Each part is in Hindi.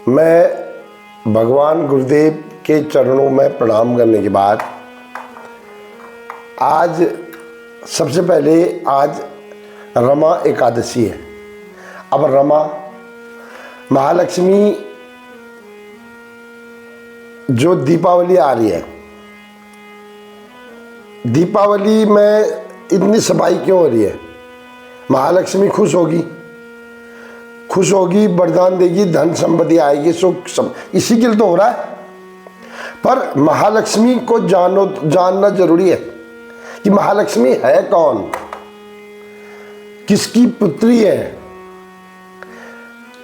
मैं भगवान गुरुदेव के चरणों में प्रणाम करने के बाद आज सबसे पहले आज रमा एकादशी है। अब रमा महालक्ष्मी जो दीपावली आ रही है, दीपावली में इतनी सफाई क्यों हो रही है? महालक्ष्मी खुश होगी, वरदान देगी, धन संपत्ति आएगी, सुख सब इसी के लिए तो हो रहा है। पर महालक्ष्मी को जानना जरूरी है कि महालक्ष्मी है कौन, किसकी पुत्री है,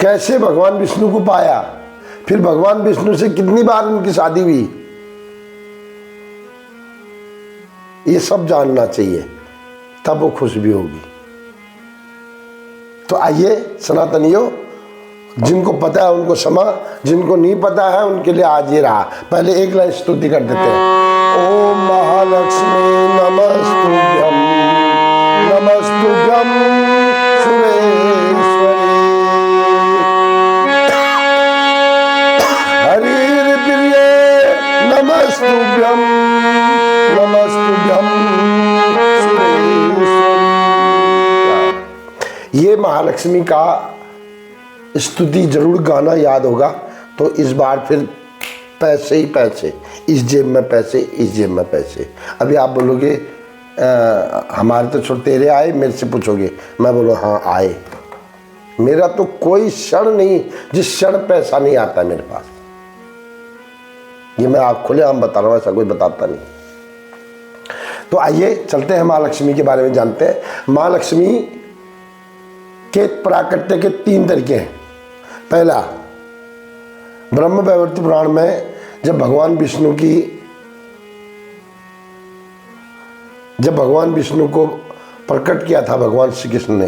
कैसे भगवान विष्णु को पाया, फिर भगवान विष्णु से कितनी बार उनकी शादी हुई, ये सब जानना चाहिए, तब वो खुश भी होगी। तो आइए सनातनियों, जिनको पता है उनको क्षमा, जिनको नहीं पता है उनके लिए आज ये रहा। पहले एक लाइन स्तुति कर देते हैं। ओम महालक्ष्मी नमस्तुभ्यं, नमस्तुभ्यं सुरेश्वरी, हरिप्रिये नमस्तुभ्यं, नमस्तुभ्यं सुरेश्वरी। ये महालक्ष्मी का स्तुति जरूर गाना याद होगा। तो इस बार फिर पैसे ही पैसे, इस जेब में पैसे, इस जेब में पैसे। अभी आप बोलोगे हमारे तो छोटे तेरे आए, मेरे से पूछोगे, मैं बोलो हाँ आए। मेरा तो कोई क्षण नहीं जिस क्षण पैसा नहीं आता मेरे पास। ये मैं आप खुले आम बता रहा हूँ, ऐसा कोई बताता नहीं। तो आइए चलते हैं महालक्ष्मी के बारे में जानते हैं। महालक्ष्मी के प्राकट्य के 3 तरीके हैं। पहला, ब्रह्म वैवर्त पुराण में जब भगवान विष्णु को प्रकट किया था भगवान श्री कृष्ण ने,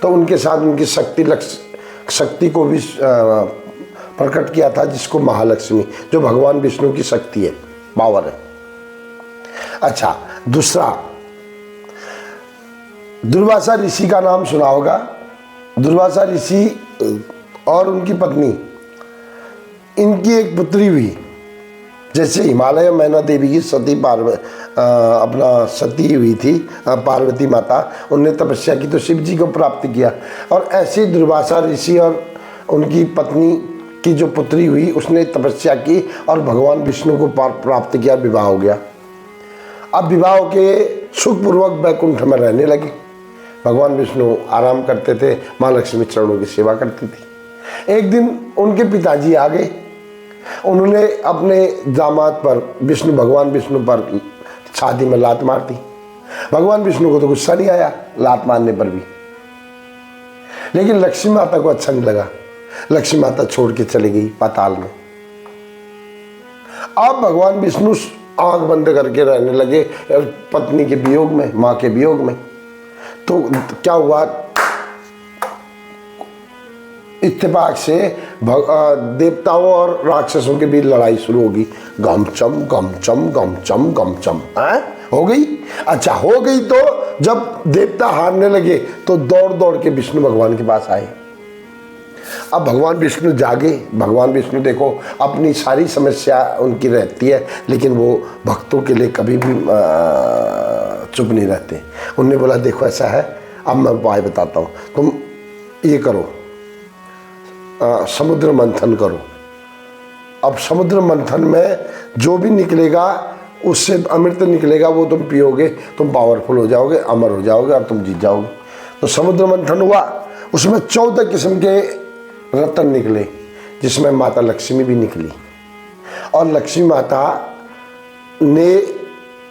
तो उनके साथ उनकी शक्ति को भी प्रकट किया था, जिसको महालक्ष्मी, जो भगवान विष्णु की शक्ति है, पावर है। अच्छा, दूसरा, दुर्वासा ऋषि का नाम सुना होगा। दुर्वासा ऋषि और उनकी पत्नी, इनकी एक पुत्री हुई। जैसे हिमालय मैना देवी की सती हुई थी पार्वती माता, उनने तपस्या की तो शिव जी को प्राप्त किया। और ऐसे दुर्वासा ऋषि और उनकी पत्नी की जो पुत्री हुई, उसने तपस्या की और भगवान विष्णु को प्राप्त किया, विवाह हो गया। अब विवाह के सुखपूर्वक वैकुंठ में रहने लगे। भगवान विष्णु आराम करते थे, माँ लक्ष्मी चरणों की सेवा करती थी। एक दिन उनके पिताजी आ गए। उन्होंने अपने दामाद पर, भगवान विष्णु पर शादी में लात मार दी। भगवान विष्णु को तो गुस्सा नहीं आया लात मारने पर भी, लेकिन लक्ष्मी माता को अच्छा नहीं लगा। लक्ष्मी माता छोड़ के चली गई पाताल में। अब भगवान विष्णु आंख बंद करके रहने लगे पत्नी के वियोग में, माँ के वियोग में। तो क्या हुआ, इत्तेफाक से देवताओं और राक्षसों के बीच लड़ाई शुरू होगी। गमचम गमचम गमचम गमचम हो गई। अच्छा, हो गई तो जब देवता हारने लगे तो दौड़ दौड़ के विष्णु भगवान के पास आए। अब भगवान विष्णु जागे। भगवान विष्णु देखो, अपनी सारी समस्या उनकी रहती है, लेकिन वो भक्तों के लिए कभी भी चुप नहीं रहते। उन्होंने बोला देखो ऐसा है, अब मैं उपाय बताता हूँ, तुम ये करो, समुद्र मंथन करो। अब समुद्र मंथन में जो भी निकलेगा उससे अमृत निकलेगा, वो तुम पियोगे, तुम पावरफुल हो जाओगे, अमर हो जाओगे और तुम जीत जाओगे। तो समुद्र मंथन हुआ, उसमें 14 किस्म के रत्न निकले, जिसमें माता लक्ष्मी भी निकली। और लक्ष्मी माता ने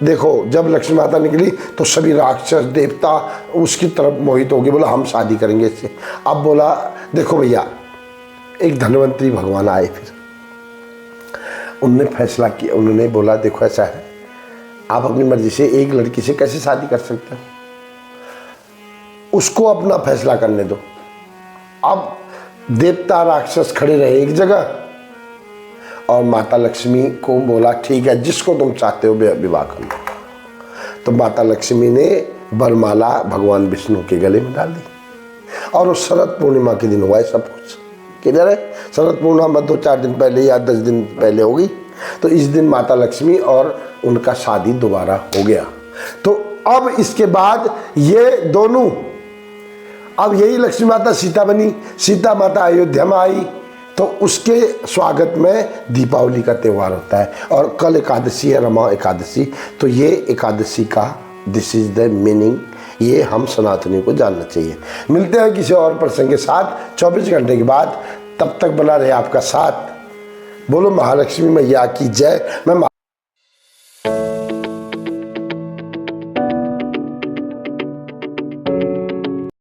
देखो, जब लक्ष्मी माता निकली तो सभी राक्षस देवता उसकी तरफ मोहित हो गए, बोला हम शादी करेंगे इससे। अब बोला देखो भैया, एक धनवंतरी भगवान आए। फिर उन्होंने फैसला किया, उन्होंने बोला देखो ऐसा है, आप अपनी मर्जी से एक लड़की से कैसे शादी कर सकते हो, उसको अपना फैसला करने दो। अब देवता राक्षस खड़े रहे एक जगह, और माता लक्ष्मी को बोला ठीक है, जिसको तुम चाहते हो विवाह कर लो। तो माता लक्ष्मी ने वरमाला भगवान विष्णु के गले में डाल दी। और उस शरद पूर्णिमा के दिन हुआ है सब कुछ। किधर है? शरद पूर्णिमा 2-4 दिन पहले या 10 दिन पहले होगी। तो इस दिन माता लक्ष्मी और उनका शादी दोबारा हो गया। तो अब इसके बाद ये दोनों, अब यही लक्ष्मी माता सीता बनी, सीता माता अयोध्या में आई, तो उसके स्वागत में दीपावली का त्यौहार होता है। और कल एकादशी है, रमा एकादशी। तो ये एकादशी का दिस इज द मीनिंग, ये हम सनातनियों को जानना चाहिए। मिलते हैं किसी और प्रसंग के साथ 24 घंटे के बाद। तब तक बना रहे आपका साथ। बोलो महालक्ष्मी मैया की जय। मैं